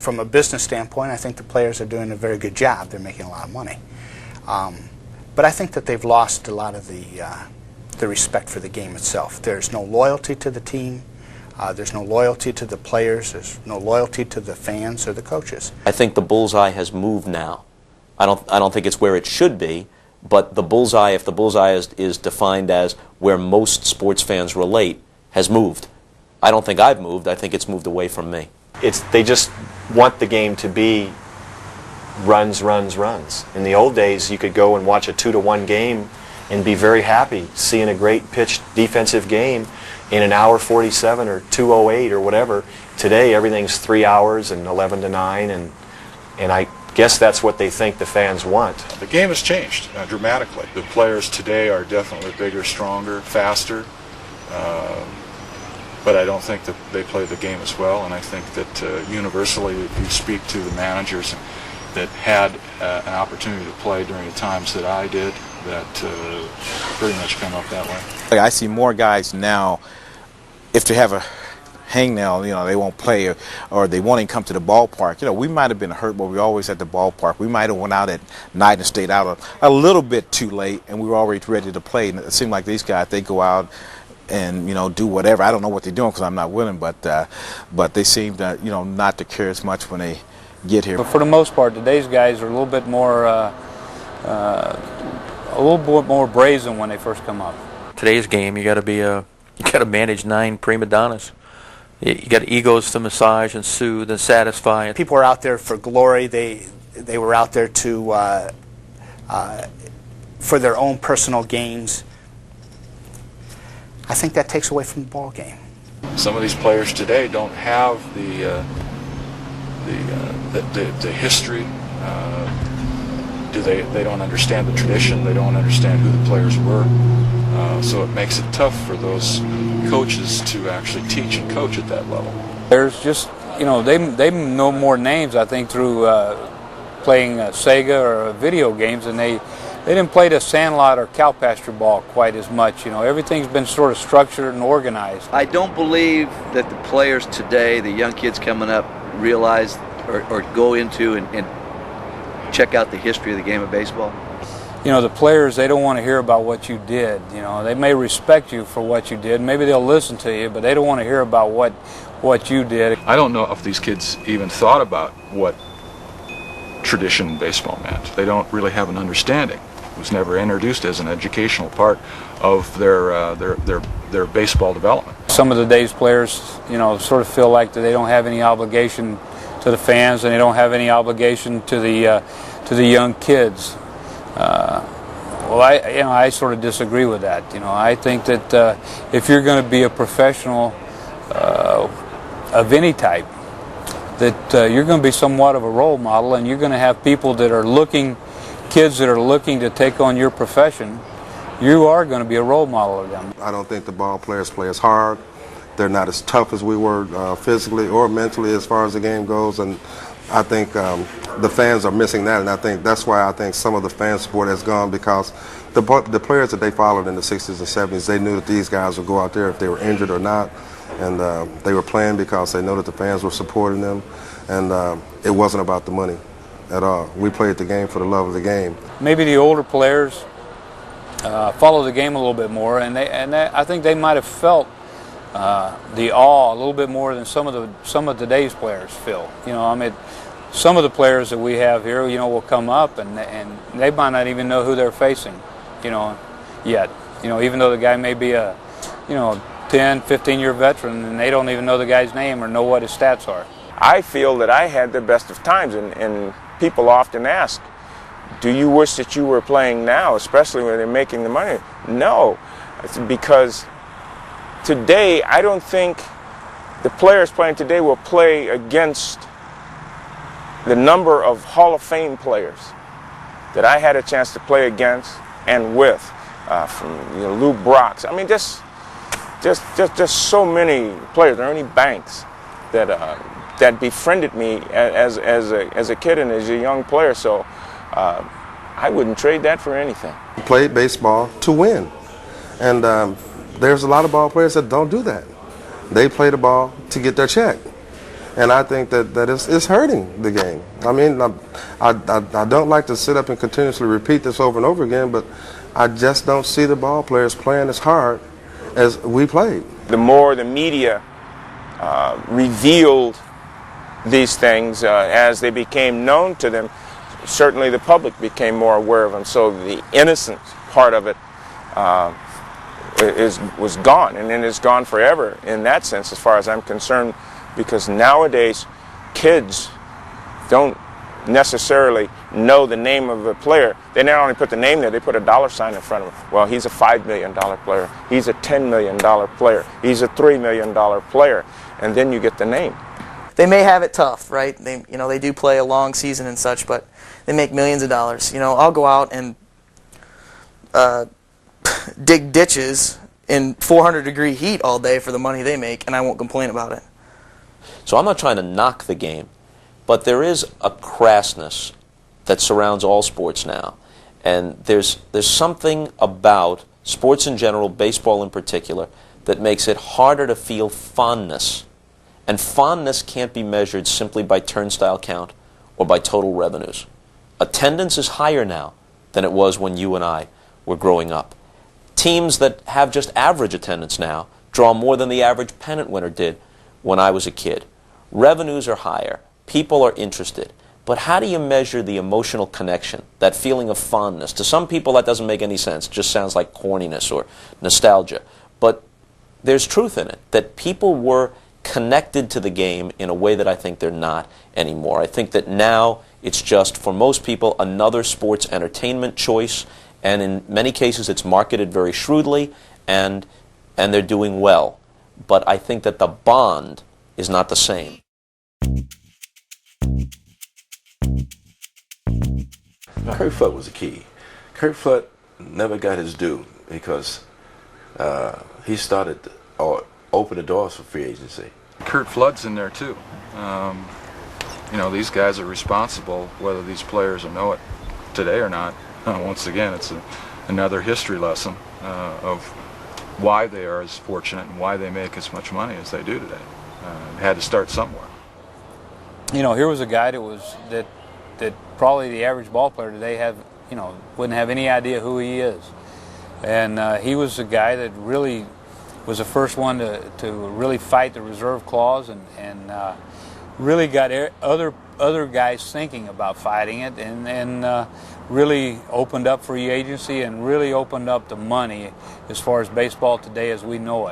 From a business standpoint, I think the players are doing a very good job. They're making a lot of money. But I think that they've lost a lot of the respect for the game itself. There's no loyalty to the team. There's no loyalty to the players. There's no loyalty to the fans or the coaches. I think the bullseye has moved now. I don't think it's where it should be, but the bullseye, if the bullseye is defined as where most sports fans relate, has moved. I don't think I've moved. I think it's moved away from me. They just want the game to be runs, runs, runs. In the old days, you could go and watch a 2-1 game and be very happy seeing a great pitched defensive game in an hour 47 or 2:08 or whatever. Today, everything's 3 hours and 11 to 9, and I guess that's what they think the fans want. The game has changed dramatically. The players today are definitely bigger, stronger, faster. But I don't think that they play the game as well, and I think that universally, if you speak to the managers that had an opportunity to play during the times that I did, that pretty much come up that way. I see more guys now, if they have a hangnail, they won't play, or they won't even come to the ballpark. We might have been hurt, but we always at the ballpark. We might have went out at night and stayed out a little bit too late, and we were already ready to play. And it seemed like these guys, they go out and do whatever. I don't know what they're doing because I'm not willing, but they seem to not to care as much when they get here. But for the most part, today's guys are a little bit more brazen when they first come up. Today's game, you got to manage 9 prima donnas. You got egos to massage and soothe and satisfy. People are out there for glory. They were out there to for their own personal gains. I think that takes away from the ball game. Some of these players today don't have the history. They don't understand the tradition. They don't understand who the players were. So it makes it tough for those coaches to actually teach and coach at that level. There's just, they know more names, I think, through playing saga or video games than they didn't play the sandlot or cow pasture ball quite as much. Everything's been sort of structured and organized. I don't believe that the players today, the young kids coming up, realize or go into and check out the history of the game of baseball. The players, they don't want to hear about what you did. They may respect you for what you did. Maybe they'll listen to you, but they don't want to hear about what you did. I don't know if these kids even thought about what tradition in baseball meant. They don't really have an understanding. It was never introduced as an educational part of their baseball development. Some of today's players, sort of feel like that they don't have any obligation to the fans, and they don't have any obligation to the young kids. Well, I sort of disagree with that. I think that if you're going to be a professional of any type, that you're going to be somewhat of a role model, and you're going to have people that are kids that are looking to take on your profession. You are going to be a role model of them. I don't think the ball players play as hard. They're not as tough as we were physically or mentally as far as the game goes, and I think the fans are missing that, and I think that's why I think some of the fan support has gone, because the players that they followed in the 60s and 70s, they knew that these guys would go out there if they were injured or not, and they were playing because they know that the fans were supporting them, and it wasn't about the money at all. We played the game for the love of the game. Maybe the older players follow the game a little bit more, and I think they might have felt the awe a little bit more than some of today's players feel. Some of the players that we have here, will come up and they might not even know who they're facing, yet. Even though the guy may be a, 10, 15-year veteran, and they don't even know the guy's name or know what his stats are. I feel that I had the best of times, and people often ask, do you wish that you were playing now, especially when they're making the money? No, it's because today, I don't think the players playing today will play against the number of Hall of Fame players that I had a chance to play against and with, from Lou Brox. I mean, just so many players. Ernie Banks that befriended me as a kid and as a young player. So I wouldn't trade that for anything. Played baseball to win, and there's a lot of ball players that don't do that. They play the ball to get their check. And I think that it's hurting the game. I mean, I don't like to sit up and continuously repeat this over and over again, but I just don't see the ball players playing as hard as we played. The more the media revealed these things as they became known to them, certainly the public became more aware of them. So the innocence part of it was gone, and then it's gone forever in that sense, as far as I'm concerned, because nowadays kids don't necessarily know the name of a player. They not only put the name there, they put a dollar sign in front of him. Well, he's a $5 million player. He's a $10 million player. He's a $3 million player. And then you get the name. They may have it tough, right? They do play a long season and such, but they make millions of dollars. I'll go out and dig ditches in 400-degree heat all day for the money they make, and I won't complain about it. So I'm not trying to knock the game, but there is a crassness that surrounds all sports now. And there's something about sports in general, baseball in particular, that makes it harder to feel fondness. And fondness can't be measured simply by turnstile count or by total revenues. Attendance is higher now than it was when you and I were growing up. Teams that have just average attendance now draw more than the average pennant winner did when I was a kid. Revenues are higher. People are interested. But how do you measure the emotional connection, that feeling of fondness? To some people that doesn't make any sense. It just sounds like corniness or nostalgia. But there's truth in it, that people were connected to the game in a way that I think they're not anymore. I think that now it's just, for most people, another sports entertainment choice, and in many cases it's marketed very shrewdly, and they're doing well. But I think that the bond is not the same. Kurt Flood was the key. Kurt Flood never got his due because he started or opened the doors for free agency. Kurt Flood's in there too. These guys are responsible, whether these players know it today or not. Once again, it's another history lesson of why they are as fortunate and why they make as much money as they do today. Had to start somewhere. Here was a guy that probably the average ball player today wouldn't have any idea who he is, and he was a guy that really was the first one to really fight the reserve clause and really got other guys thinking about fighting it, and really opened up free agency and really opened up the money as far as baseball today as we know it.